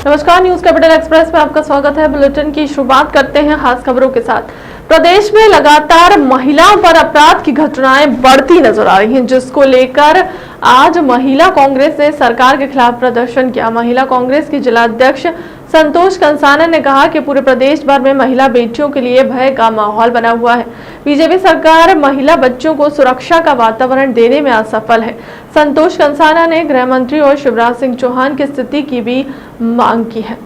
नमस्कार, news capital express में आपका स्वागत है। बुलेटिन की शुरुआत करते हैं खास खबरों के साथ। प्रदेश में लगातार महिलाओं पर अपराध की घटनाएं बढ़ती नजर आ रही हैं, जिसको लेकर आज महिला कांग्रेस ने सरकार के खिलाफ प्रदर्शन किया। महिला कांग्रेस की जिला अध्यक्ष संतोष कंसाना ने कहा कि पूरे प्रदेश भर में महिला बेटियों के लिए भय का माहौल बना हुआ है। बीजेपी सरकार महिला बच्चों को सुरक्षा का वातावरण देने में असफल है। संतोष कंसाना ने गृह मंत्री और शिवराज सिंह चौहान की स्थिति की भी मांग की है।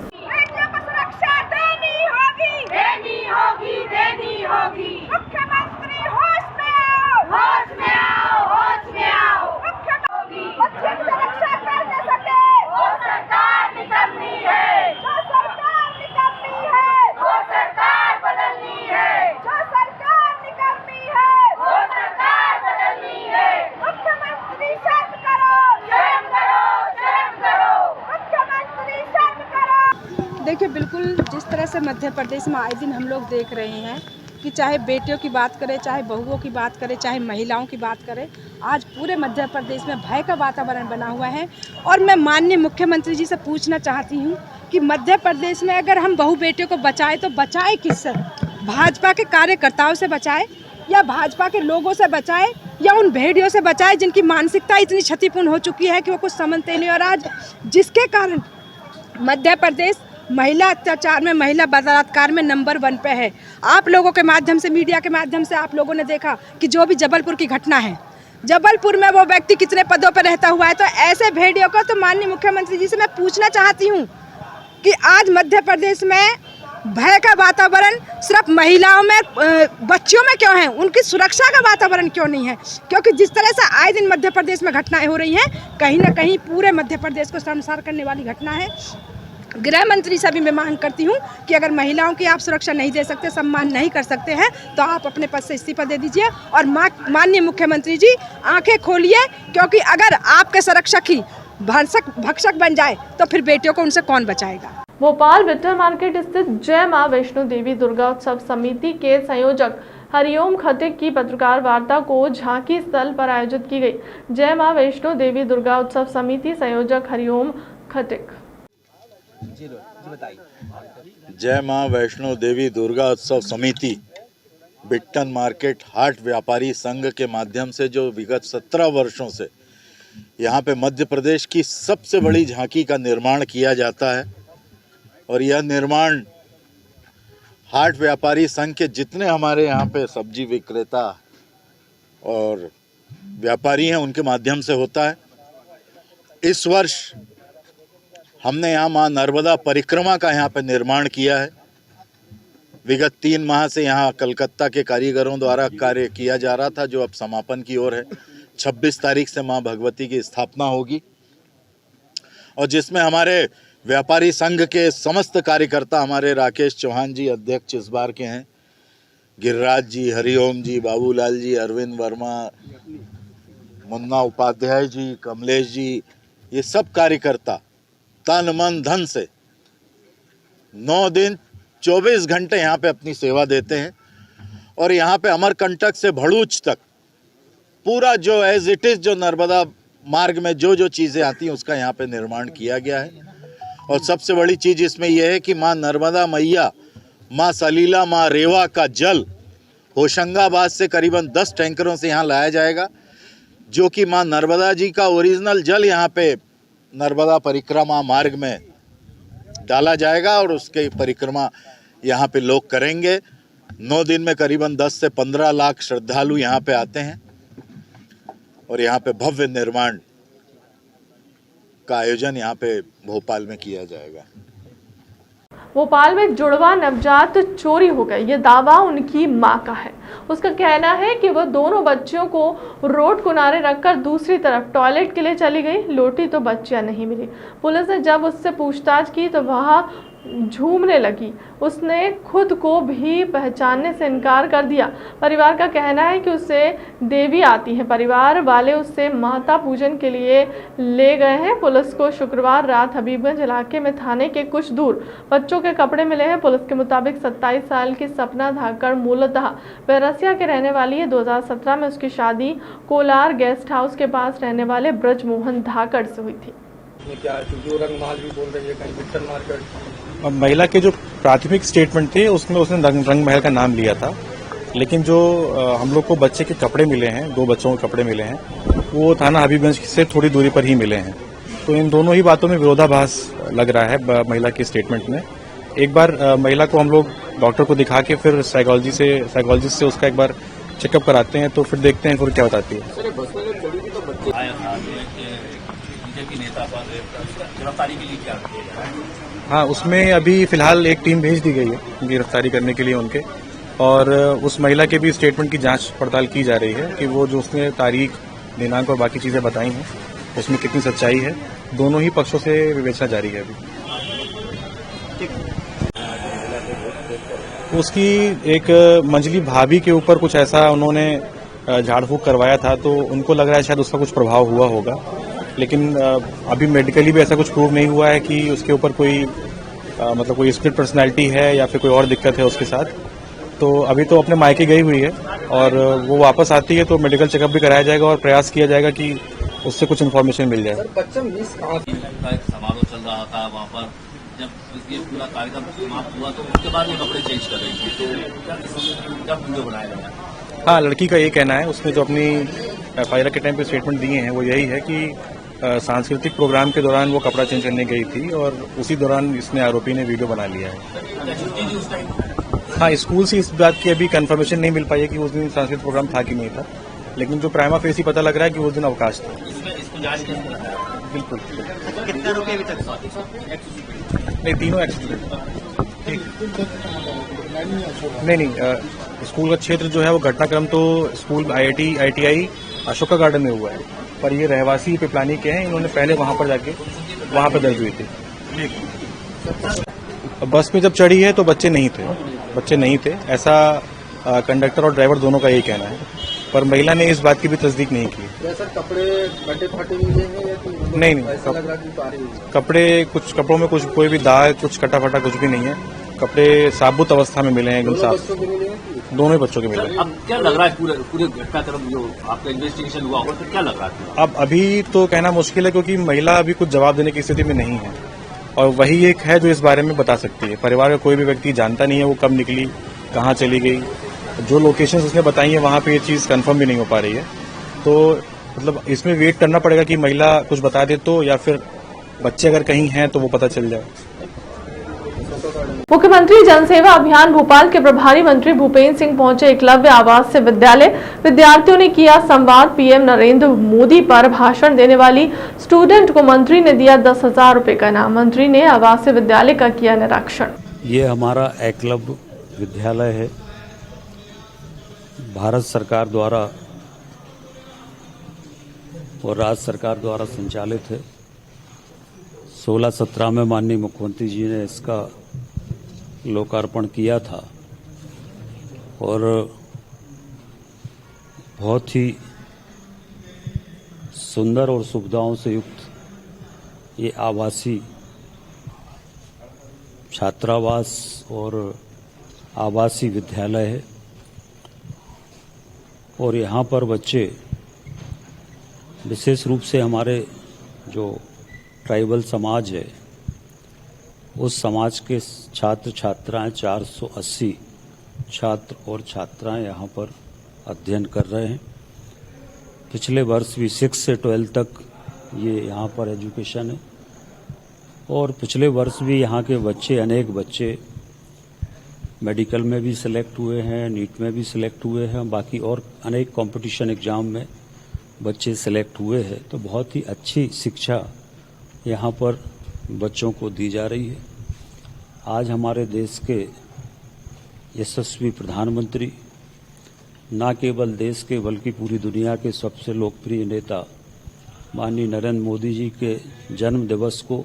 देखिए, बिल्कुल जिस तरह से मध्य प्रदेश में आए दिन हम लोग देख रहे हैं कि चाहे बेटियों की बात करें, चाहे बहुओं की बात करें, चाहे महिलाओं की बात करें, आज पूरे मध्य प्रदेश में भय का वातावरण बना हुआ है। और मैं माननीय मुख्यमंत्री जी से पूछना चाहती हूँ कि मध्य प्रदेश में अगर हम बहू बेटियों को बचाए तो बचाए किससे? भाजपा के कार्यकर्ताओं से बचाए, या भाजपा के लोगों से बचाए, या उन भेड़ियों से बचाए जिनकी मानसिकता इतनी क्षतिपूर्ण हो चुकी है कि वो कुछ समझते नहीं। और आज जिसके कारण मध्य प्रदेश महिला अत्याचार में, महिला बलात्कार में नंबर 1 पे है। आप लोगों के माध्यम से, मीडिया के माध्यम से आप लोगों ने देखा कि जो भी जबलपुर की घटना है, जबलपुर में वो व्यक्ति कितने पदों पर रहता हुआ है। तो ऐसे भेड़ियों को तो माननीय मुख्यमंत्री जी से मैं पूछना चाहती हूँ कि आज मध्य प्रदेश में भय का वातावरण सिर्फ महिलाओं में, बच्चियों में क्यों है? उनकी सुरक्षा का वातावरण क्यों नहीं है? क्योंकि जिस तरह से आए दिन मध्य प्रदेश में घटनाएं हो रही हैं, कहीं ना कहीं पूरे मध्य प्रदेश को शर्मसार करने वाली घटना है। गृह मंत्री से भी मैं मांग करती हूं कि अगर महिलाओं की आप सुरक्षा नहीं दे सकते, सम्मान नहीं कर सकते हैं, तो आप अपने पद से इस्तीफा दे दीजिए। और माननीय मुख्यमंत्री जी, आंखें खोलिए, क्योंकि अगर आपके संरक्षक ही भक्षक बन जाए तो फिर बेटियों को उनसे कौन बचाएगा। भोपाल विट्ठल मार्केट स्थित जय मां वैष्णो देवी दुर्गा उत्सव समिति के संयोजक हरिओम खटिक की पत्रकार वार्ता को झांकी स्थल पर आयोजित की गई। जय मां वैष्णो देवी दुर्गा उत्सव समिति संयोजक हरिओम खटिक। जय मां वैष्णो देवी दुर्गा उत्सव समिति बिट्टन मार्केट हाट व्यापारी संघ के माध्यम से जो विगत 17 वर्षों से यहाँ पे मध्य प्रदेश की सबसे बड़ी झांकी का निर्माण किया जाता है। और यह निर्माण हाट व्यापारी संघ के जितने हमारे यहाँ पे सब्जी विक्रेता और व्यापारी हैं, उनके माध्यम से होता है। इस वर्ष हमने यहाँ माँ नर्मदा परिक्रमा का यहाँ पे निर्माण किया है। विगत 3 माह से यहाँ कलकत्ता के कारीगरों द्वारा कार्य किया जा रहा था, जो अब समापन की ओर है। 26 तारीख से माँ भगवती की स्थापना होगी, और जिसमें हमारे व्यापारी संघ के समस्त कार्यकर्ता, हमारे राकेश चौहान जी अध्यक्ष इस बार के हैं, गिरिराज जी, हरिओम जी, बाबूलाल जी, अरविंद वर्मा, मुन्ना उपाध्याय जी, कमलेश जी, ये सब कार्यकर्ता तन मन धन से 9 दिन 24 घंटे यहाँ पे अपनी सेवा देते हैं। और यहाँ पे अमरकंटक से भड़ूच तक पूरा जो एज इट इज़, जो नर्मदा मार्ग में जो जो चीज़ें आती हैं, उसका यहाँ पे निर्माण किया गया है। और सबसे बड़ी चीज़ इसमें यह है कि माँ नर्मदा मैया, माँ सलीला, माँ रेवा का जल होशंगाबाद से करीबन 10 टैंकरों से यहाँ लाया जाएगा, जो कि माँ नर्मदा जी का ओरिजिनल जल यहाँ पे नर्मदा परिक्रमा मार्ग में डाला जाएगा, और उसके परिक्रमा यहाँ पे लोग करेंगे। 9 दिन में करीबन 10 से 15 लाख श्रद्धालु यहाँ पे आते हैं, और यहाँ पे भव्य निर्माण का आयोजन यहाँ पे भोपाल में किया जाएगा। भोपाल में जुड़वा नवजात चोरी हो गए, ये दावा उनकी मां का है। उसका कहना है कि वह दोनों बच्चियों को रोड किनारे रखकर दूसरी तरफ टॉयलेट के लिए चली गई। लौटी तो बच्चियां नहीं मिली। पुलिस ने जब उससे पूछताछ की तो वह झूमने लगी। उसने खुद को भी पहचानने से इनकार कर दिया। परिवार का कहना है कि उसे देवी आती है। परिवार वाले उससे माता पूजन के लिए ले गए हैं। पुलिस को शुक्रवार रात हबीबगंज इलाके में थाने के कुछ दूर बच्चों के कपड़े मिले हैं। पुलिस के मुताबिक 27 साल की सपना धाकड़ मूलतः बैरसिया के रहने वाली है। 2017 में उसकी शादी कोलार गेस्ट हाउस के पास रहने वाले ब्रजमोहन धाकड़ से हुई थी। क्या है, क्योंकि वो रंगमहल भी बोल रही है, कहीं बिट्टन मार्केट। अब महिला के जो प्राथमिक स्टेटमेंट थे उसमें उसने रंग महल का नाम लिया था, लेकिन जो हम लोग को बच्चे के कपड़े मिले हैं, 2 बच्चों के कपड़े मिले हैं, वो थाना हबीबगंज से थोड़ी दूरी पर ही मिले हैं। तो इन दोनों ही बातों में विरोधाभास लग रहा है महिला के स्टेटमेंट में। एक बार महिला को हम लोग डॉक्टर को दिखा के फिर साइकोलॉजिस्ट से उसका एक बार चेकअप कराते हैं, तो फिर देखते हैं फिर क्या बताती है। हाँ, उसमें अभी फिलहाल एक टीम भेज दी गई है गिरफ्तारी करने के लिए उनके, और उस महिला के भी स्टेटमेंट की जांच पड़ताल की जा रही है कि वो जो उसने तारीख, दिनांक और बाकी चीजें बताई हैं उसमें कितनी सच्चाई है। दोनों ही पक्षों से विवेचना जारी है अभी। उसकी एक मंजली भाभी के ऊपर कुछ ऐसा उन्होंने झाड़ फूक करवाया था, तो उनको लग रहा है शायद उसका कुछ प्रभाव हुआ होगा, लेकिन अभी मेडिकली भी ऐसा कुछ प्रूव नहीं हुआ है कि उसके ऊपर कोई मतलब कोई स्प्लिट पर्सनैलिटी है या फिर कोई और दिक्कत है उसके साथ। तो अभी तो अपने मायके गई हुई है, और वो वापस आती है तो मेडिकल चेकअप भी कराया जाएगा और प्रयास किया जाएगा कि उससे कुछ इन्फॉर्मेशन मिल जाए। बच्चा मिस कहाँ का एक समारोह चल रहा था वहाँ पर, जब ये पूरा कार्यक्रम समाप्त हुआ तो उसके बाद ये कपड़े चेंज कर रही थी, तो क्या वीडियो बनाया गया? हाँ, लड़की का ये कहना है, उसने जो अपनी FIR के टाइम पे स्टेटमेंट दिए हैं वो यही है कि सांस्कृतिक प्रोग्राम के दौरान वो कपड़ा चेंज करने गई थी और उसी दौरान इसने आरोपी ने वीडियो बना लिया है। हाँ, स्कूल से इस बात की अभी कंफर्मेशन नहीं मिल पाई है कि उस दिन सांस्कृतिक प्रोग्राम था कि नहीं था, लेकिन जो प्राइमा फेसी पता लग रहा है कि उस दिन अवकाश था। बिल्कुल। कितने रुपए अभी तक? नहीं, तीनों एक्सीडेंट। नहीं, स्कूल का क्षेत्र जो है वो घटनाक्रम तो स्कूल IITI अशोका गार्डन में हुआ है, पर ये रहवासी पिपलानी के हैं, इन्होंने पहले वहां पर जाके वहां पर दर्ज हुई थी। बस में जब चढ़ी है तो बच्चे नहीं थे, ऐसा कंडक्टर और ड्राइवर दोनों का यही कहना है, पर महिला ने इस बात की भी तस्दीक नहीं की। सर कपड़े फटे फटे मिले हैं या नहीं, ऐसा लग रहा है कि उतारे हुए? कपड़ों में कुछ कोई भी दाग, कुछ कटा फटा कुछ भी नहीं है। कपड़े साबुत अवस्था में मिले हैं, एकदम साफ। बच्चों के मिले हैं? दोनों ही बच्चों के मिले हैं। अब क्या लग रहा है पूरे घटनाक्रम जो आपका इन्वेस्टिगेशन हुआ होगा, तो क्या लग रहा है? अब अभी तो कहना मुश्किल है, क्योंकि महिला अभी कुछ जवाब देने की स्थिति में नहीं है, और वही एक है जो इस बारे में बता सकती है। परिवार का कोई भी व्यक्ति जानता नहीं है वो कब निकली, कहाँ चली गई। जो लोकेशंस उसने बताई है वहां पे ये चीज कंफर्म भी नहीं हो पा रही है, तो मतलब इसमें वेट करना पड़ेगा कि महिला कुछ बता दे तो, या फिर बच्चे अगर कहीं हैं तो वो पता चल जाए। मुख्यमंत्री जनसेवा अभियान भोपाल के प्रभारी मंत्री भूपेंद्र सिंह पहुंचे एकलव्य आवासीय विद्यालय। विद्यार्थियों ने किया संवाद। PM नरेंद्र मोदी पर भाषण देने वाली स्टूडेंट को मंत्री ने दिया 10,000 रुपए का इनाम। मंत्री ने आवासीय विद्यालय का किया निरीक्षण। ये हमारा एकलव्य विद्यालय है, भारत सरकार द्वारा और राज्य सरकार द्वारा संचालित है। 16-17 में माननीय मुख्यमंत्री जी ने इसका लोकार्पण किया था, और बहुत ही सुंदर और सुविधाओं से युक्त ये आवासीय छात्रावास और आवासीय विद्यालय है। और यहाँ पर बच्चे विशेष रूप से हमारे जो ट्राइबल समाज है उस समाज के छात्र छात्राएं 480 छात्र और छात्राएं यहाँ पर अध्ययन कर रहे हैं। पिछले वर्ष भी 6 से 12 तक ये यहाँ पर एजुकेशन है, और पिछले वर्ष भी यहाँ के बच्चे, अनेक बच्चे मेडिकल में भी सिलेक्ट हुए हैं, नीट में भी सिलेक्ट हुए हैं, बाकी और अनेक कंपटीशन एग्जाम में बच्चे सिलेक्ट हुए हैं। तो बहुत ही अच्छी शिक्षा यहाँ पर बच्चों को दी जा रही है। आज हमारे देश के यशस्वी प्रधानमंत्री न केवल देश के बल्कि पूरी दुनिया के सबसे लोकप्रिय नेता माननीय नरेंद्र मोदी जी के जन्म दिवस को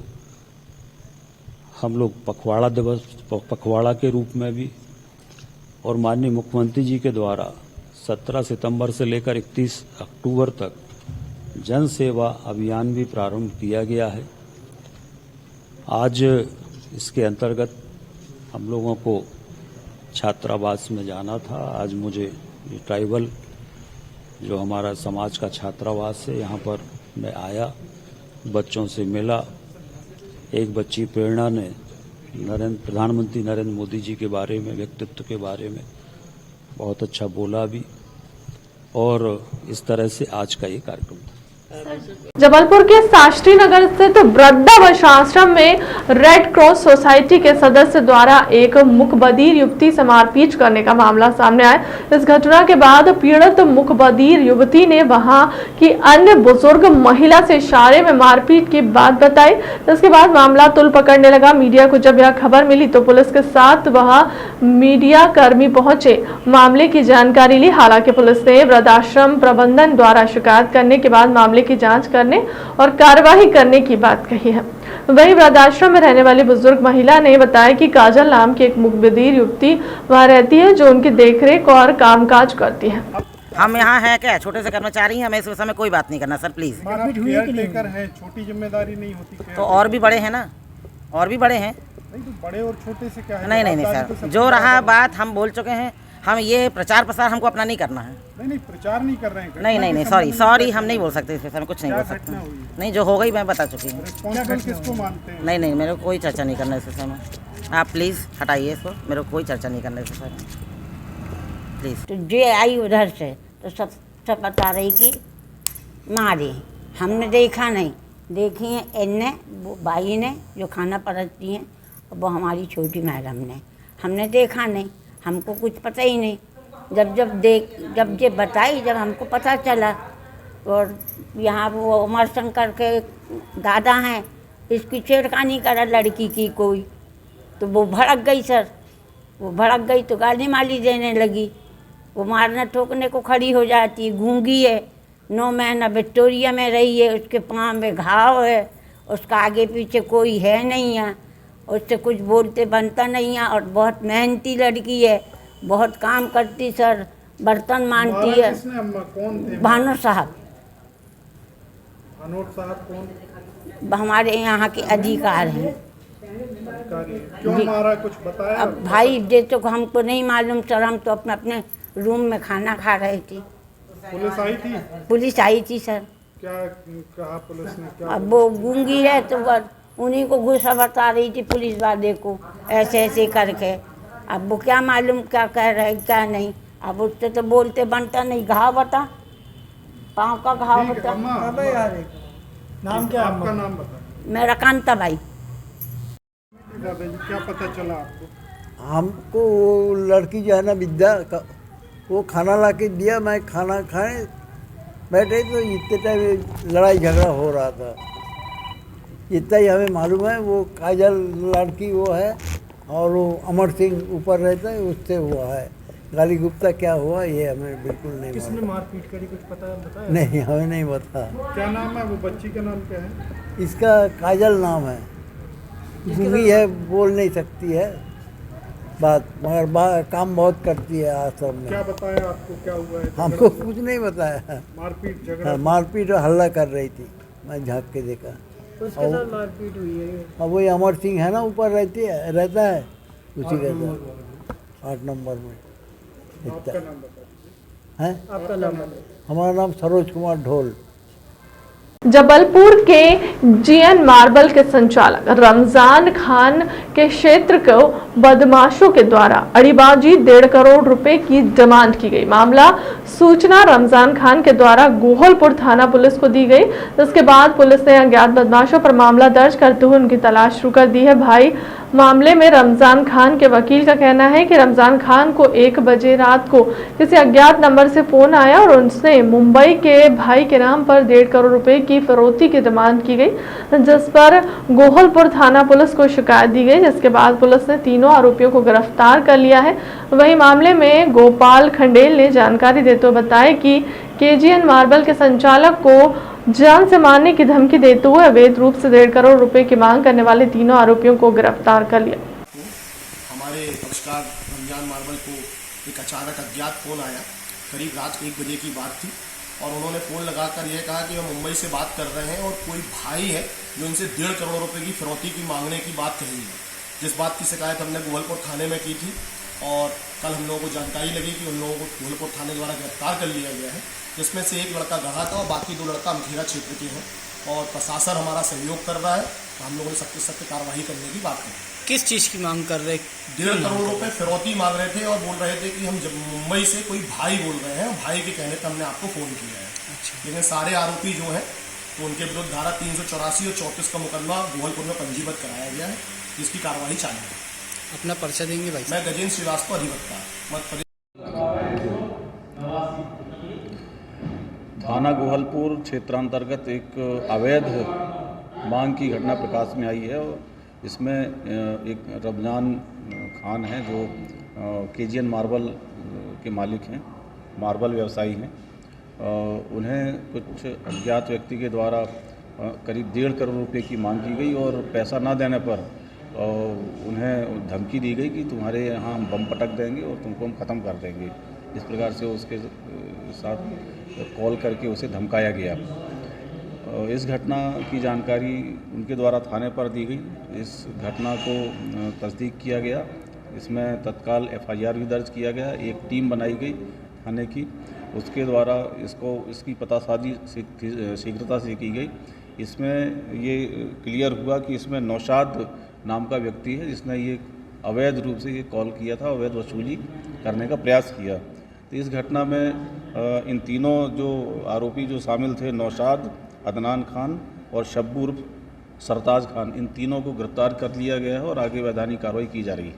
हम लोग पखवाड़ा के रूप में भी, और माननीय मुख्यमंत्री जी के द्वारा 17 सितंबर से लेकर 31 अक्टूबर तक जन सेवा अभियान भी प्रारंभ किया गया है। आज इसके अंतर्गत हम लोगों को छात्रावास में जाना था। आज मुझे ये ट्राइबल जो हमारा समाज का छात्रावास है यहाँ पर मैं आया, बच्चों से मिला। एक बच्ची प्रेरणा ने प्रधानमंत्री नरेंद्र मोदी जी के बारे में, व्यक्तित्व के बारे में बहुत अच्छा बोला भी, और इस तरह से आज का ये कार्यक्रम था। जबलपुर के शास्त्री नगर स्थित वृद्धाश्रम में रेड क्रॉस सोसाइटी के सदस्य द्वारा एक मुखबधिर युवती से मारपीट करने का मामला सामने आया। इस घटना के बाद पीड़ित मुखबधिर युवती ने वहां की अन्य बुजुर्ग महिला से इशारे में मारपीट की बात बताई। इसके बाद मामला तुल पकड़ने लगा। मीडिया को जब यह खबर मिली तो पुलिस के साथ वहां मीडिया कर्मी पहुंचे, मामले की जानकारी ली। हालांकि पुलिस ने वृद्धाश्रम प्रबंधन द्वारा शिकायत करने के बाद मामले की जांच करने और कार्रवाई करने की बात कही है। वहीं वृद्धाश्रम में रहने वाली बुजुर्ग महिला ने बताया कि काजल नाम की एक मुखबधिर युवती वहां रहती है जो उनकी देखरेख और कामकाज करती है। हम यहाँ हैं क्या, छोटे से कर्मचारी हैं, हमें इस विषय में कोई बात नहीं करना सर, प्लीज। केयरटेकर है, छोटी जिम्मेदारी नहीं होती तो और भी बड़े हैं ना, और भी बड़े हैं। नहीं तो बड़े और छोटे से क्या है? नहीं सर, जो रहा बात हम बोल चुके हैं। हम ये प्रचार प्रसार हमको अपना नहीं करना है। नहीं प्रचार नहीं कर रहे हैं। नहीं सॉरी हम नहीं बोल सकते इस विषय में, कुछ नहीं बोल सकते। नहीं, जो हो गई मैं बता चुकी हूँ। रिस्पॉन्सिबल किसको मानते हैं? नहीं मेरे को कोई चर्चा नहीं करना इस विषय में। आप प्लीज़ हटाइए इसको, मेरे को कोई चर्चा नहीं करना इस विषय में, प्लीज़। तो जो आई उधर से तो सब बता रही कि मारे, हमने देखा नहीं। देखी है इनने, वो भाई ने जो खाना परोसती हैं, वो हमारी छोटी मैडम ने, हमने देखा नहीं, हमको कुछ पता ही नहीं। जब ये बताई, जब हमको पता चला, और यहाँ वो उमर शंकर के दादा हैं, इसकी छेड़खानी करा लड़की की कोई, तो वो भड़क गई सर। वो भड़क गई तो गाली माली देने लगी। वो मारने ठोकने को खड़ी हो जाती। गूंगी है, 9 महीना विक्टोरिया में रही है, उसके पाँव में घाव है, उसका आगे पीछे कोई है नहीं है, उससे कुछ बोलते बनता नहीं है। और बहुत मेहनती लड़की है, बहुत काम करती सर, बर्तन मानती है। कौन थे? भानु साहब। भानु साहब कौन? हमारे यहाँ के अधिकार हैं। क्यों मारा, कुछ बताया? अब भाई ये तो हमको नहीं मालूम सर, हम तो अपने रूम में खाना खा रहे थे। पुलिस आई थी? पुलिस आई थी सर। क्या कहा पुलिस ने? क्या? अब वो गूंगी है तो उन्हीं को गुस्सा बता रही थी पुलिस वाले को, ऐसे करके। अब वो क्या मालूम क्या कह रहे क्या नहीं। अब उससे तो बोलते बनता नहीं। घाव बता, पाँव का घाव बता। नाम क्या? आपका नाम बता। मेरा कांता भाई। दादाजी क्या पता चला आपको? हमको वो लड़की जो है ना विद्या का, वो खाना ला के दिया, मैं खाना खाए बैठे तो इतने टाइम लड़ाई झगड़ा हो रहा था। इतना ही हमें मालूम है। वो काजल लड़की वो है, और वो अमर सिंह ऊपर रहता है, उससे हुआ है। गाली गुप्ता क्या हुआ ये हमें बिल्कुल नहीं मालूम। किसने मारपीट करी, कुछ पता बताया? नहीं, हमें नहीं पता। क्या नाम है वो बच्ची का? नाम क्या है? इसका काजल नाम है। गूंगी है, बोल नहीं सकती है बात, मगर काम बहुत करती है आश्रम में। क्या बताया आपको, क्या हुआ है? हमको कुछ नहीं बताया। मारपीट झगड़ा? मारपीट और हल्ला कर रही थी, मैं झाँक के देखा। उसके साथ मारपीट हुई है? अब वही अमर सिंह है ना ऊपर रहता है, उसी के साथ 8 नंबर में। आपका नाम बता। है? आपका नाम? हमारा नाम सरोज कुमार ढोल। जबलपुर के जीएन मार्बल के संचालक रमजान खान के क्षेत्र को बदमाशों के द्वारा अड़ीबाजी 1.5 करोड़ रुपए की डिमांड की गई। मामला सूचना रमजान खान के द्वारा गोहलपुर थाना पुलिस को दी गई। इसके बाद पुलिस ने अज्ञात बदमाशों पर मामला दर्ज करते हुए उनकी तलाश शुरू कर दी है। भाई मामले में रमजान खान के वकील का कहना है कि रमजान खान को 1 बजे रात को किसी अज्ञात नंबर से फोन आया और उसने मुंबई के भाई के नाम पर 1.5 करोड़ रुपए की फिरौती की डिमांड की गई, जिस पर गोहलपुर थाना पुलिस को शिकायत दी गई, जिसके बाद पुलिस ने तीनों आरोपियों को गिरफ्तार कर लिया है। वहीं मामले में गोपाल खंडेल ने जानकारी देते हुए बताया कि केजीएन मार्बल के संचालक को जान से मारने की धमकी देते हुए अवैध रूप से 1.5 करोड़ रुपए की मांग करने वाले तीनों आरोपियों को गिरफ्तार कर लिया। हमारे पक्षकार रमजान मार्बल को एक अचानक अज्ञात फोन आया, करीब रात 1 बजे की बात थी, और उन्होंने फ़ोन लगाकर यह कहा कि वो मुंबई से बात कर रहे हैं और कोई भाई है जो इनसे 1.5 करोड़ रुपए की फिरौती की मांगने की बात कही है। जिस बात की शिकायत हमने गोहलपुर थाने में की थी, और कल हम लोगों को जानकारी लगी कि उन लोगों को गोहलपुर थाने द्वारा गिरफ्तार कर लिया गया है, जिसमें से एक लड़का गढ़ा था और बाकी 2 लड़का अमखेरा क्षेत्र के हैं। और प्रशासन हमारा सहयोग कर रहा है। तो हम लोगों ने सख्त सख्त कार्रवाई करने की बात की। किस चीज़ की मांग कर रहे? 1.5 करोड़ रुपए फिरौती मांग रहे थे और बोल रहे थे कि हम जब मुंबई से कोई भाई बोल रहे हैं, भाई के कहने पर हमने आपको फ़ोन किया है। अच्छा। लेकिन सारे आरोपी जो हैं तो उनके विरुद्ध धारा 384 और 34 का मुकदमा गोहलपुर में पंजीबद्ध कराया गया है, जिसकी कार्रवाई चालू है। अपना पर्चा देंगे भाई? मैं गजेंद्र श्रीवास्तव, अधिवक्ता, मध्य प्रदेश। थाना गोहलपुर क्षेत्रांतर्गत एक अवैध मांग की घटना प्रकाश में आई है और इसमें एक रमजान खान हैं जो केजीएन मार्बल के मालिक हैं, मार्बल व्यवसायी हैं। उन्हें कुछ अज्ञात व्यक्ति के द्वारा करीब 1.5 करोड़ रुपए की मांग की गई और पैसा ना देने पर उन्हें धमकी दी गई कि तुम्हारे यहाँ हम बम पटक देंगे और तुमको हम ख़त्म कर देंगे। इस प्रकार से उसके साथ कॉल करके उसे धमकाया गया। इस घटना की जानकारी उनके द्वारा थाने पर दी गई। इस घटना को तस्दीक किया गया। इसमें तत्काल FIR भी दर्ज किया गया। एक टीम बनाई गई थाने की, उसके द्वारा इसकी पतासाजी शीघ्रता से की गई। इसमें ये क्लियर हुआ कि इसमें नौशाद नाम का व्यक्ति है जिसने ये अवैध रूप से ये कॉल किया था, अवैध वसूली करने का प्रयास किया। तो इस घटना में इन तीनों जो आरोपी जो शामिल थे, नौशाद, अदनान खान और शब्बू उर्फ सरताज खान, इन तीनों को गिरफ्तार कर लिया गया है और आगे वैधानिक कार्रवाई की जा रही है।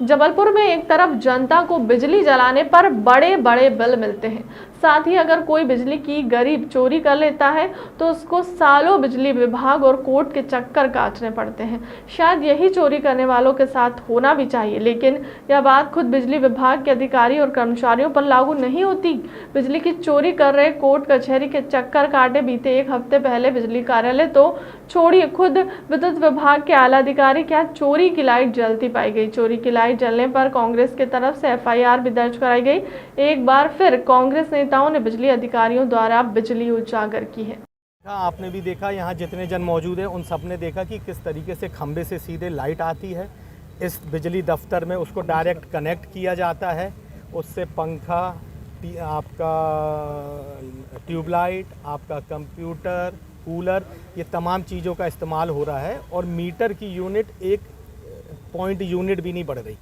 जबलपुर में एक तरफ जनता को बिजली जलाने पर बड़े बड़े बिल मिलते हैं, साथ ही अगर कोई बिजली की गरीब चोरी कर लेता है तो उसको सालों बिजली विभाग और कोर्ट के चक्कर काटने पड़ते हैं। शायद यही चोरी करने वालों के साथ होना भी चाहिए, लेकिन यह बात खुद बिजली विभाग के अधिकारी और कर्मचारियों पर लागू नहीं होती। बिजली की चोरी कर रहे कोर्ट कचहरी के चक्कर काटे बीते 1 हफ्ते पहले बिजली कार्यालय तो छोड़िए, खुद विद्युत विभाग के आला अधिकारी क्या चोरी की लाइट जलती पाई गई। चोरी की लाइट जलने पर कांग्रेस की तरफ से FIR भी दर्ज कराई गई। एक बार फिर कांग्रेस नेताओं ने बिजली अधिकारियों द्वारा बिजली उजागर की है। आपने भी देखा, यहाँ जितने जन मौजूद हैं उन सब ने देखा कि किस तरीके से खंबे से सीधे लाइट आती है इस बिजली दफ्तर में, उसको डायरेक्ट कनेक्ट किया जाता है। उससे पंखा, आपका ट्यूबलाइट, आपका कंप्यूटर, कूलर, ये तमाम चीज़ों का इस्तेमाल हो रहा है और मीटर की यूनिट 1 पॉइंट यूनिट भी नहीं बढ़ रही।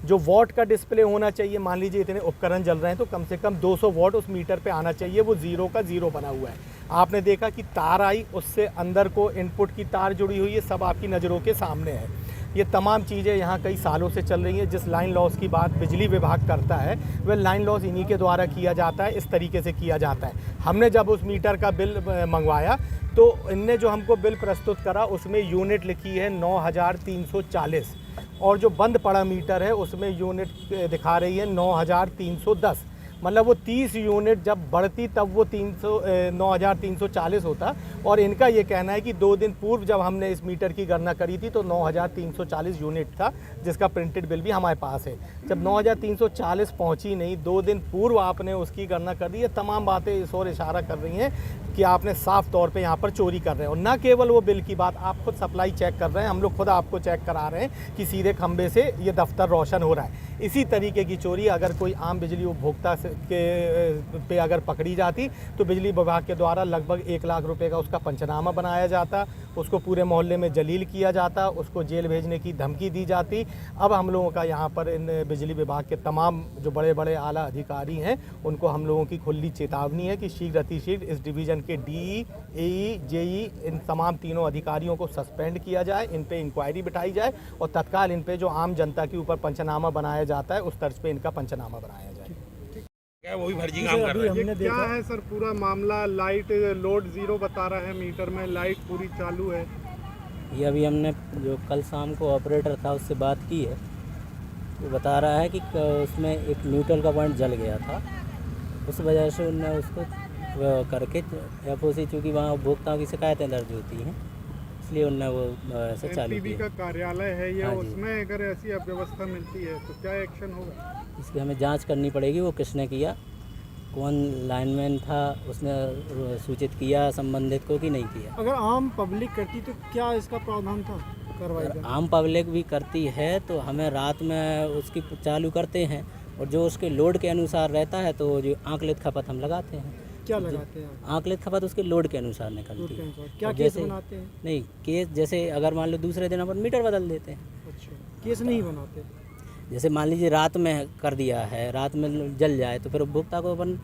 जो वॉट का डिस्प्ले होना चाहिए, मान लीजिए इतने उपकरण जल रहे हैं तो कम से कम 200 वॉट उस मीटर पे आना चाहिए, वो 0 का 0 बना हुआ है। आपने देखा कि तार आई, उससे अंदर को इनपुट की तार जुड़ी हुई है, सब आपकी नज़रों के सामने है। ये तमाम चीज़ें यहाँ कई सालों से चल रही हैं। जिस लाइन लॉस की बात बिजली विभाग करता है वह लाइन लॉस इन्हीं के द्वारा किया जाता है, इस तरीके से किया जाता है। हमने जब उस मीटर का बिल मंगवाया तो इनने जो हमको बिल प्रस्तुत करा उसमें यूनिट लिखी है 9340 और जो बंद पड़ा मीटर है उसमें यूनिट दिखा रही है 9310। मतलब वो 30 यूनिट जब बढ़ती तब वो 9340 होता। और इनका ये कहना है कि 2 दिन पूर्व जब हमने इस मीटर की गणना करी थी तो 9340 यूनिट था, जिसका प्रिंटेड बिल भी हमारे पास है। जब 9340 पहुंची नहीं, 2 दिन पूर्व आपने उसकी गणना कर दी। ये तमाम बातें इस ओर इशारा कर रही हैं कि आपने साफ तौर पे यहाँ पर चोरी कर रहे हैं। और न केवल वो बिल की बात, आप खुद सप्लाई चेक कर रहे हैं, हम लोग खुद आपको चेक करा रहे हैं कि सीधे खंबे से ये दफ्तर रोशन हो रहा है। इसी तरीके की चोरी अगर कोई आम बिजली उपभोक्ता पे अगर पकड़ी जाती तो बिजली विभाग के द्वारा लगभग 1 लाख रुपए का उसका पंचनामा बनाया जाता, उसको पूरे मोहल्ले में जलील किया जाता, उसको जेल भेजने की धमकी दी जाती। अब हम लोगों का यहाँ पर इन बिजली विभाग के तमाम जो बड़े बड़े आला अधिकारी हैं उनको हम लोगों की खुली चेतावनी है कि शीघ्र अतिशीघ्र इस डिवीज़न के DE, AE, JE इन तमाम तीनों अधिकारियों को सस्पेंड किया जाए, इन पे इंक्वायरी बिठाई जाए और तत्काल इन पे जो आम जनता के ऊपर पंचनामा बनाया जाता है उस तर्ज पे इनका पंचनामा बनाया जाए। क्या वो भी फर्जी काम कर रहे हैं? क्या है सर पूरा मामला? लाइट लोड 0 बता रहा है मीटर में, लाइट पूरी चालू है। ये अभी हमने जो कल शाम को ऑपरेटर था उससे बात की है, वो बता रहा है कि उसमें एक न्यूट्रल का पॉइंट जल गया था, उस वजह से उनने उसको करके FOC, चूँकि वहाँ उपभोक्ताओं की शिकायतें दर्ज होती हैं इसलिए उनने वो ऐसे चालू किया। का कार्यालय है ये, उसमें अगर ऐसी अव्यवस्था मिलती है तो क्या एक्शन होगा? इसकी हमें जांच करनी पड़ेगी, वो किसने किया, कौन लाइनमैन था, उसने सूचित किया संबंधित को कि नहीं किया। अगर आम पब्लिक करती तो क्या इसका प्रावधान था कार्रवाई का? आम पब्लिक भी करती है तो हमें रात में उसकी चालू करते हैं और जो उसके लोड के अनुसार रहता है तो जो आंकलित खपत हम लगाते हैं। क्या लगाते हैं? आंकलित खपत उसके लोड के अनुसार निकलती है। क्या केस बनाते हैं? नहीं, केस जैसे अगर मान लो दूसरे दिन अपन मीटर बदल देते हैं। अच्छा, केस नहीं बनाते? जैसे मान लीजिए रात में कर दिया है, रात में जल जाए तो फिर उपभोक्ता को अपन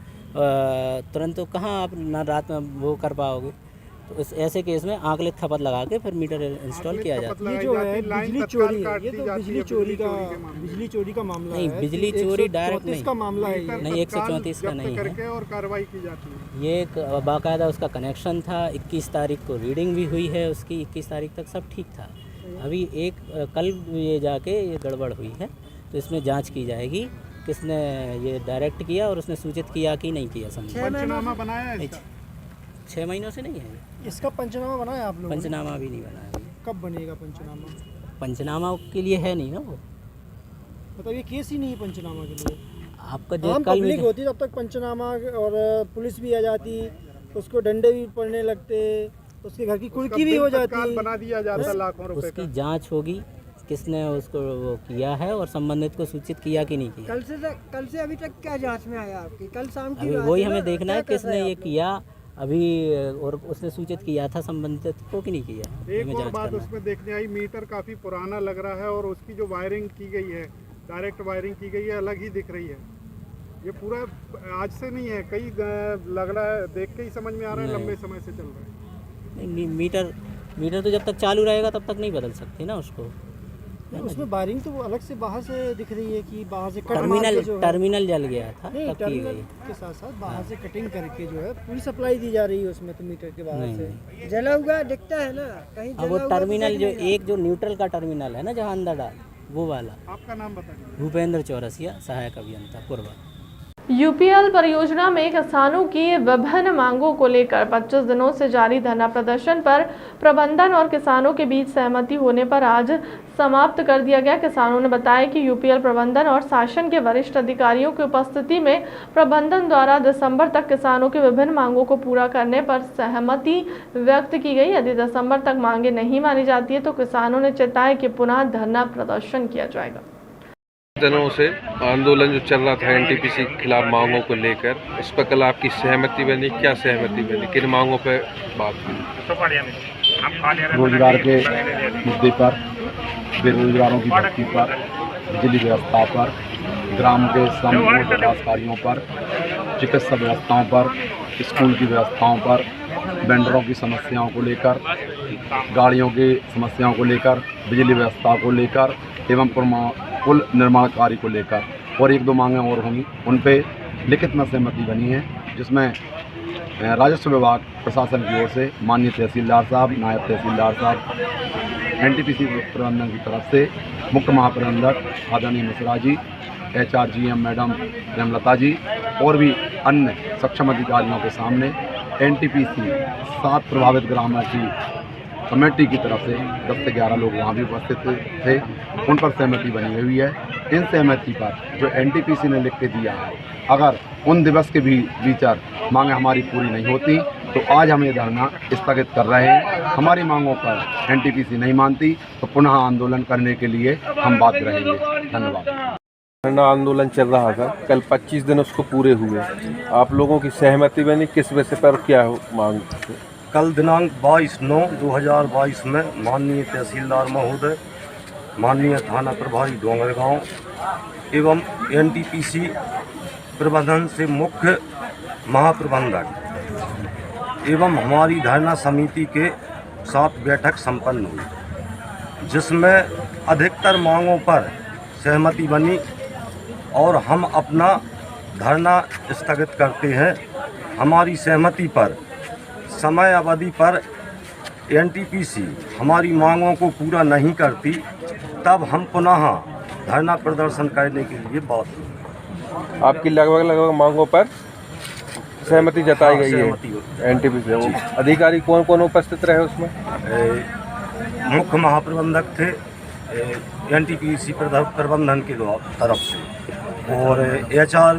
तुरंत तो कहाँ आप ना रात में वो कर पाओगे, तो इस ऐसे केस में आंकलित खपत लगा के फिर मीटर इंस्टॉल किया जाता है। ये जो है बिजली चोरी है, ये तो बिजली चोरी का मामला नहीं, है। बिजली चोरी डायरेक्ट नहीं का मामला है नहीं, 134 का नहीं है। और कार्रवाई की जाती है। ये एक बाकायदा उसका कनेक्शन था। 21 तारीख को रीडिंग भी हुई है उसकी, 21 तारीख तक सब ठीक था। अभी कल ये जाके ये गड़बड़ हुई है, तो इसमें जांच की जाएगी किसने ये डायरेक्ट किया और उसने सूचित किया कि नहीं किया। पंचनामा बनाया है? 6 महीनों से नहीं है इसका पंचनामा बनाया आप लोगों ने? पंचनामा भी नहीं बनाया। कब बनेगा पंचनामा? पंचनामा के लिए है नहीं ना वो, मतलब ये केस ही नहीं है पंचनामा के लिए। आपका जो आम कल पब्लिक होती तब तक पंचनामा और पुलिस भी आ जाती, उसको डंडे भी पड़ने लगते, उसके घर की कुर्की भी हो जाती, बना दिया जाता लाखों रुपए उसकी जांच होगी किसने उसको वो किया है और संबंधित को सूचित किया कि नहीं किया। कल से अभी तक क्या जांच में आया आपकी? कल शाम की अभी वही हमें देखना है किसने ये किया अभी, और उसने सूचित किया था संबंधित को कि नहीं किया। एक और बात उसमें देखने आई, मीटर काफी पुराना लग रहा है और उसकी जो वायरिंग की गई है, डायरेक्ट वायरिंग की गई है, अलग ही दिख रही है। ये पूरा आज से नहीं है, कई लग रहा है, देख के ही समझ में आ रहा है लंबे समय से चल रहा है। नहीं, मीटर तो जब तक चालू रहेगा तब तक नहीं बदल सकती ना उसको। उसमें वायरिंग तो अलग से बाहर से दिख रही है कि बाहर से टर्मिनल जल गया था, नहीं टर्मिनल के साथ साथ बाहर से कटिंग करके जो है पूरी सप्लाई दी जा रही है उसमें, तो मीटर के बाहर से जला हुआ दिखता है ना कहीं। अब वो टर्मिनल जो एक जो न्यूट्रल का टर्मिनल है ना जहाँ अंदर डाल, वो वाला। आपका नाम बताइए? भूपेंद्र चौरसिया, सहायक अभियंता पूर्वा। यूपीएल परियोजना में किसानों की विभिन्न मांगों को लेकर 25 दिनों से जारी धरना प्रदर्शन पर प्रबंधन और किसानों के बीच सहमति होने पर आज समाप्त कर दिया गया। किसानों ने बताया कि यूपीएल प्रबंधन और शासन के वरिष्ठ अधिकारियों की उपस्थिति में प्रबंधन द्वारा दिसंबर तक किसानों की विभिन्न मांगों को पूरा करने पर सहमति व्यक्त की गई। यदि दिसंबर तक मांगे नहीं मानी जाती है तो किसानों ने चेताया कि पुनः धरना प्रदर्शन किया जाएगा। दिनों से आंदोलन जो चल रहा था एनटीपीसी के खिलाफ मांगों को लेकर, उस पर कल आपकी सहमति बनी? क्या सहमति बनी, किन मांगों पर बात की? रोजगार के मुद्दे पर, बेरोजगारों की भर्ती पर, बिजली व्यवस्था पर, ग्राम के समूह विकास कार्यों पर, चिकित्सा व्यवस्थाओं पर, स्कूल की व्यवस्थाओं पर, वेंडरों की समस्याओं को लेकर, गाड़ियों की समस्याओं को लेकर, बिजली व्यवस्था को लेकर एवं पुल निर्माण कार्य को लेकर, और 1-2 मांगें और होंगी, उन पे लिखित में सहमति बनी है, जिसमें राजस्व विभाग प्रशासन की ओर से माननीय तहसीलदार साहब, नायब तहसीलदार साहब, एनटीपीसी प्रबंधन की तरफ से मुख्य महाप्रबंधक आदरणीय मिश्रा जी, HRGM मैडम हेमलता जी और भी अन्य सक्षम अधिकारियों के सामने एनटीपीसी 7 प्रभावित ग्रामों की कमेटी की तरफ से 10 से 11 लोग वहाँ भी उपस्थित थे, उन पर सहमति बनी हुई है। इन सहमति पर जो एनटीपीसी ने लिख के दिया है, अगर उन दिवस के भी भीतर मांगें हमारी पूरी नहीं होती तो आज हम ये धरना स्थगित कर रहे हैं। हमारी मांगों पर एनटीपीसी नहीं मानती तो पुनः आंदोलन करने के लिए हम बाध्य रहेंगे। धन्यवाद। धरना आंदोलन चल रहा था, कल 25 दिन उसको पूरे हुए, आप लोगों की सहमति बनी, किस विषय पर क्या मांग? कल दिनांक 22/9/2022 में माननीय तहसीलदार महोदय, माननीय थाना प्रभारी डोंगरगांव एवं एनटीपीसी प्रबंधन से मुख्य महाप्रबंधक एवं हमारी धरना समिति के साथ बैठक संपन्न हुई, जिसमें अधिकतर मांगों पर सहमति बनी और हम अपना धरना स्थगित करते हैं। हमारी सहमति पर समय अवधि पर एनटीपीसी हमारी मांगों को पूरा नहीं करती तब हम पुनः धरना प्रदर्शन करने के लिए बात। आपकी लगभग मांगों पर सहमति जताई गई है एनटीपीसी। अधिकारी कौन कौन उपस्थित रहे उसमें? मुख्य महाप्रबंधक थे एनटीपीसी प्रबंधन के तरफ से, और HR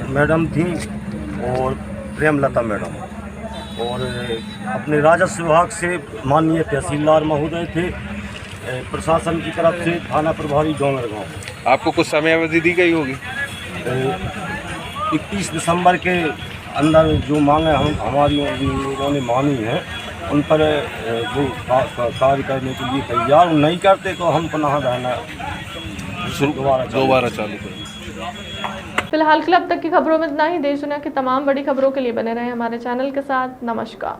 मैडम थी और प्रेमलता मैडम, और अपने राजस्व विभाग से माननीय तहसीलदार महोदय थे, प्रशासन की तरफ से थाना प्रभारी डोंगरगांव। आपको कुछ समय अवधि दी गई होगी? 21 दिसंबर के अंदर जो मांगे हमारी उन्होंने मानी है उन पर जो कार्य करने के लिए तैयार नहीं करते तो हम पुनः रहना दोबारा चालू करें। फिलहाल के लिए अब तक की खबरों में इतना ही। देश दुनिया की तमाम बड़ी खबरों के लिए बने रहे हमारे चैनल के साथ। नमस्कार।